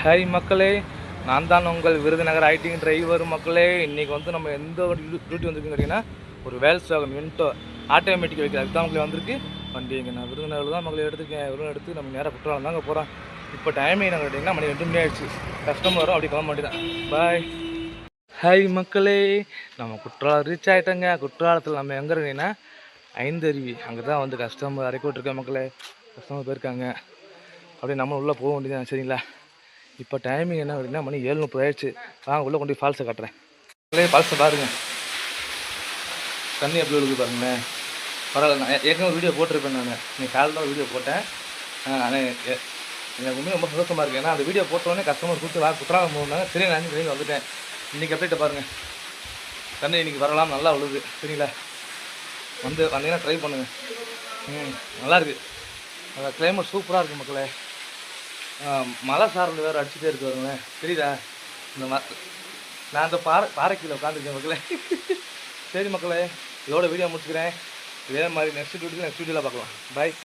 Hi மக்களே, நான் தான் உங்கள் விருதுநகர் ஐடிங் டிரைவர் மக்களே. இன்றைக்கி வந்து நம்ம எந்த ஒரு டியூட்டி வந்துருக்குன்னு கேட்டிங்கன்னா, ஒரு வேல்ஸ் வாகன் விண்டோ ஆட்டோமேட்டிக் வைக்கிற அதுதான் மக்களே வந்திருக்கு வண்டி. இங்கே நான் விருதுநகரில் தான் மக்களே எடுத்துருக்கேன். விருதுநகர் எடுத்து நம்ம நேராக குற்றாலம் தாங்க போகிறோம். இப்போ டைமிங் நாங்கள் கேட்டிங்கன்னா மணி 2 மணி ஆகிடுச்சு. கஸ்டமர் வரும், அப்படி கிளம்ப வேண்டியதான். பாய். ஹாய் மக்களே, நம்ம குற்றாலம் ரீச் ஆகிட்டோங்க. குற்றாலத்தில் நம்ம எங்கே இருக்கீங்கன்னா ஐந்தருவி, அங்கே தான் வந்து கஸ்டமர் இறக்கி விட்ருக்கேன் மக்களே. கஸ்டமர் போயிருக்காங்க, அப்படியே நம்ம உள்ளே போக வேண்டியதான். சரிங்களா, இப்போ டைமிங் என்ன அப்படின்னா மணி 7:30 ஆயிடுச்சு. வாங்க உள்ளே கொண்டு போய் ஃபால்ஸை காட்டுறேன். ஃபால்ஸை பாருங்கள், தண்ணி எப்படி விழுது பாருங்களேன். பரவாயில்ல, நான் ஏற்கனவே வீடியோ போட்டிருப்பேன். நான் இன்னைக்கு காலையில் தான் வீடியோ போட்டேன். ஆனால் எனக்கு உண்மையாக ரொம்ப சந்தோஷமாக இருக்குது. ஏன்னா அந்த வீடியோ போட்டோடனே கஸ்டமர் கொடுத்து குற்றாலம் போனாங்க. சரி, நான் கிளம்பி வந்துட்டேன். இன்றைக்கி அப்டேட்டை பாருங்கள், தண்ணி இன்றைக்கி வரலாம், நல்லா விழுது. சரிங்களா, வந்தீங்கன்னா ட்ரை பண்ணுங்கள். நல்லாயிருக்கு, அந்த கிளைமேட் சூப்பராக இருக்குது மக்களே. மழை சாரல் வேறு அடிச்சுட்டே இருக்கு வருங்களேன், தெரியுதா? இந்த நான் அந்த பாறைக்கீழே உட்காந்துருக்கேன் மக்களே. சரி மக்களே, இதோட வீடியோ முடிச்சுக்கிறேன். இதே மாதிரி நெக்ஸ்ட் வீடியோவில் பார்க்கலாம். பாய்.